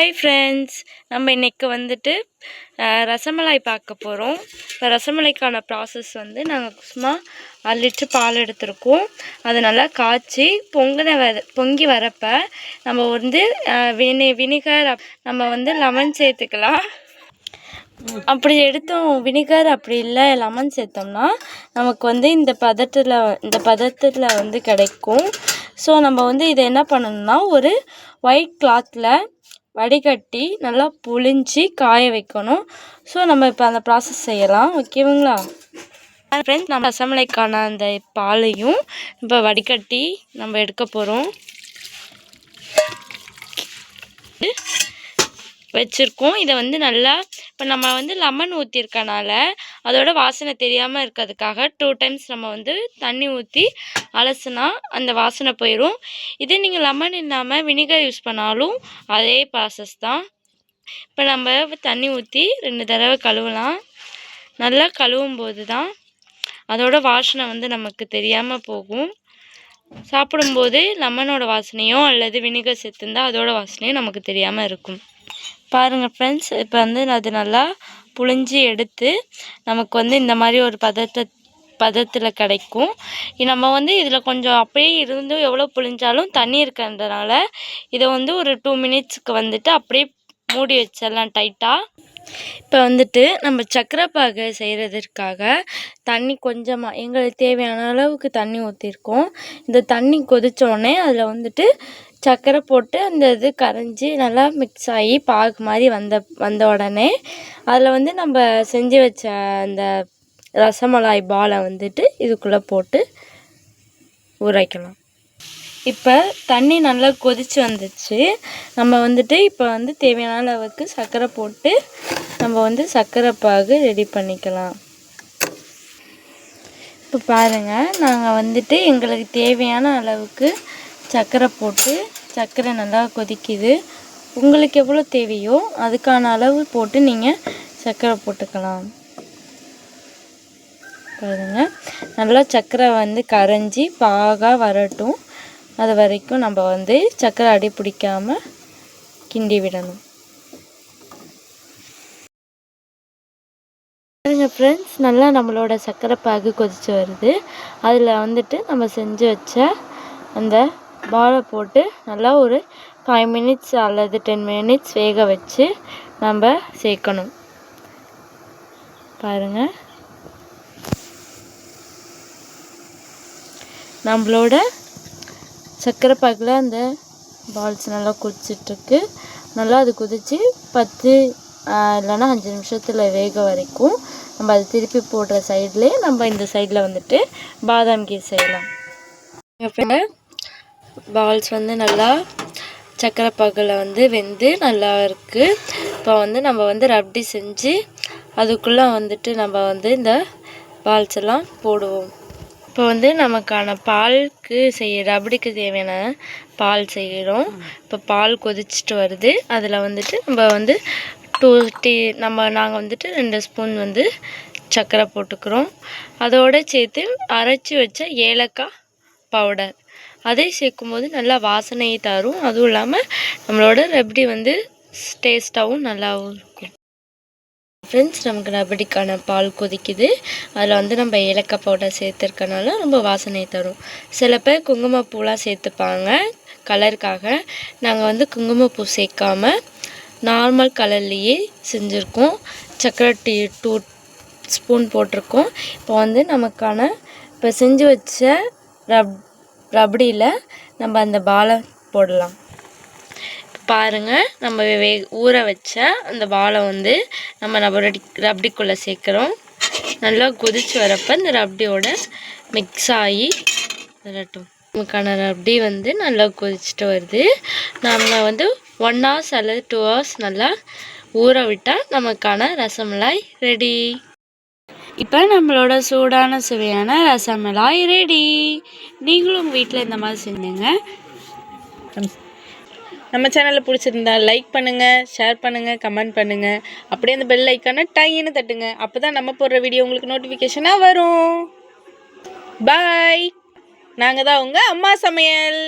Hi friends, நம்ம இன்றைக்கி வந்துட்டு ரசமலாய் பார்க்க போகிறோம். இப்போ ரசமலாய்க்கான ப்ராசஸ் வந்து நாங்கள் சும்மா 1 லிட்டர் பால் எடுத்துருக்கோம். அது நல்லா காய்ச்சி பொங்கி வரப்போ நம்ம வந்து வினிகர் நம்ம வந்து லெமன் சேர்த்துக்கலாம். அப்படி எடுத்தோம் வினிகர் அப்படி இல்லை லெமன் சேர்த்தோம்னா நமக்கு வந்து இந்த பதத்தில் வந்து கிடைக்கும். ஸோ நம்ம வந்து இதை என்ன பண்ணணும்னா ஒரு ஒயிட் கிளாத்தில் வடிகட்டி நல்லா புழிஞ்சி காய வைக்கணும். ஸோ நம்ம இப்போ அந்த ப்ராசஸ் செய்யலாம். ஓகேங்களா ஃப்ரெண்ட்ஸ்? நம்ம ரசமலாய்க்கான அந்த பாலையும் இப்போ வடிகட்டி நம்ம எடுக்க போகிறோம். வச்சுருக்கோம். இதை வந்து நல்லா இப்போ நம்ம வந்து லெமன் ஊற்றிருக்கனால அதோட வாசனை தெரியாமல் இருக்கிறதுக்காக 2 டைம்ஸ் நம்ம வந்து தண்ணி ஊற்றி அலசுனா அந்த வாசனை போயிடும். இதே நீங்கள் லெமன் இல்லாமல் வினிகர் யூஸ் பண்ணாலும் அதே ப்ராசஸ் தான். இப்போ நம்ம தண்ணி ஊற்றி 2 தடவை கழுவலாம். நல்லா கழுவும் போது தான் அதோட வாசனை வந்து நமக்கு தெரியாமல் போகும். சாப்பிடும்போது லெமனோட வாசனையோ அல்லது வினிகர் சேர்த்துருந்தால் அதோட வாசனையும் நமக்கு தெரியாமல் இருக்கும். பாருங்கள் ஃப்ரெண்ட்ஸ், இப்போ வந்து அது நல்லா புழிஞ்சி எடுத்து நமக்கு வந்து இந்த மாதிரி ஒரு பதத்தில் கிடைக்கும். நம்ம வந்து இதில் கொஞ்சம் அப்படியே இருந்து எவ்வளோ புழிஞ்சாலும் தண்ணி இருக்கிறதுனால இதை வந்து ஒரு 2 மினிட்ஸுக்கு வந்துட்டு அப்படியே மூடி வச்சிடலாம் டைட்டாக. இப்போ வந்துட்டு நம்ம சர்க்கரை பாகு செய்கிறதுக்காக தண்ணி கொஞ்சமாக எங்களுக்கு தேவையான அளவுக்கு தண்ணி ஊற்றிருக்கோம். இந்த தண்ணி கொதித்தோடனே அதில் வந்துட்டு சர்க்கரை போட்டு அந்த இது கரைஞ்சி நல்லா மிக்ஸ் ஆகி பாகு மாதிரி வந்த உடனே அதில் வந்து நம்ம செஞ்சு வச்ச அந்த ரசமலாய் பாலை வந்துட்டு இதுக்குள்ளே போட்டு ஊற வைக்கலாம். இப்போ தண்ணி நல்லா கொதித்து வந்துச்சு. நம்ம வந்துட்டு இப்போ வந்து தேவையான அளவுக்கு சர்க்கரை போட்டு நம்ம வந்து சர்க்கரை பாகு ரெடி பண்ணிக்கலாம். இப்போ பாருங்கள், நாங்கள் வந்துட்டு எங்களுக்கு தேவையான அளவுக்கு சர்க்கரை போட்டு சர்க்கரை நல்லா கொதிக்குது. உங்களுக்கு எவ்வளோ தேவையோ அதுக்கான அளவு போட்டு நீங்கள் சர்க்கரை போட்டுக்கலாம். பாருங்கள், நல்லா சர்க்கரை வந்து கரைஞ்சி பாகாக வரட்டும். அது வரைக்கும் நம்ம வந்து சர்க்கரை அடி பிடிக்காமல் கிண்டி விடணும். பாருங்க ஃப்ரெண்ட்ஸ், நல்லா நம்மளோட சர்க்கரை பாகு கொதித்து வருது. அதில் வந்துட்டு நம்ம செஞ்சு வச்ச அந்த பாலை போட்டு நல்லா ஒரு 5 மினிட்ஸ் அல்லது 10 மினிட்ஸ் வேக வச்சு நம்ம சேர்க்கணும். பாருங்கள், நம்மளோட சர்க்கரை பாகில் அந்த பால்ஸ் நல்லா கொதிச்சிட்ருக்கு. நல்லா அது கொதித்து 10 இல்லைன்னா 5 நிமிஷத்தில் வேக வரைக்கும் நம்ம அதை திருப்பி போடுற சைட்லேயே நம்ம இந்த சைடில் வந்துட்டு பாதாம் கீர் செய்யலாம். பால்ஸ் வந்து நல்லா சர்க்கரை பாகில் வந்து வெந்து நல்லா இருக்குது. இப்போ வந்து நம்ம வந்து ரப்டி செஞ்சு அதுக்குள்ளே வந்துட்டு நம்ம வந்து இந்த பால்ஸ் எல்லாம் போடுவோம். இப்போ வந்து நமக்கான பாலுக்கு ரபடிக்கு தேவையான பால் செய்கிறோம். இப்போ பால் கொதிச்சுட்டு வருது. அதில் வந்துட்டு நம்ம வந்து நாங்கள் வந்துட்டு 2 ஸ்பூன் வந்து சர்க்கரை போட்டுக்கிறோம். அதோடு சேர்த்து அரைச்சி வச்ச ஏலக்காய் பவுடர் அதை சேர்க்கும்போது நல்லா வாசனையை தரும். அதுவும் இல்லாமல் நம்மளோட ரபடி வந்து டேஸ்ட்டாகவும் நல்லாவும் இருக்கும். ஃப்ரெண்ட்ஸ், நமக்கு ரபடிக்கான பால் கொதிக்குது. அதில் வந்து நம்ம ஏலக்காய் பவுடர் சேர்த்துருக்கனால ரொம்ப வாசனை தரும். சில பேர் குங்குமப்பூலாம் சேர்த்துப்பாங்க கலருக்காக. நாங்கள் வந்து குங்குமப்பூ சேர்க்காமல் நார்மல் கலர்லேயே செஞ்சுருக்கோம். சர்க்கரை 2 ஸ்பூன் போட்டிருக்கோம். இப்போ வந்து நமக்கான இப்போ செஞ்சு வச்ச ரபடியில் நம்ம அந்த பாலை போடலாம். பாருங்கள், நம்ம ஊற வச்ச அந்த பாலை வந்து நம்ம ரபடிக்குள்ளே சேர்க்குறோம். நல்லா கொதித்து வரப்போ இந்த ரபடியோட மிக்ஸ் ஆகி வரட்டும். நமக்கான ரபடி வந்து நல்லா கொதிச்சுட்டு வருது. நம்ம வந்து 1 hours அல்லது 2 hours நல்லா ஊற விட்டால் நமக்கான ரசமலாய் ரெடி. இப்போ நம்மளோட சூடான சுவையான ரசமலாய் ரெடி. நீங்களும் உங்கள் வீட்டில் இந்த மாதிரி செஞ்சுங்க. நம்ம சேனலில் பிடிச்சிருந்தா லைக் பண்ணுங்கள், ஷேர் பண்ணுங்கள், கமெண்ட் பண்ணுங்கள். அப்படியே அந்த பெல் ஐக்கானை டைன்னு தட்டுங்க. அப்போ தான் நம்ம போடுற வீடியோ உங்களுக்கு நோட்டிஃபிகேஷனாக வரும். பாய். நாங்கள் தான் உங்கள் அம்மா சமையல்.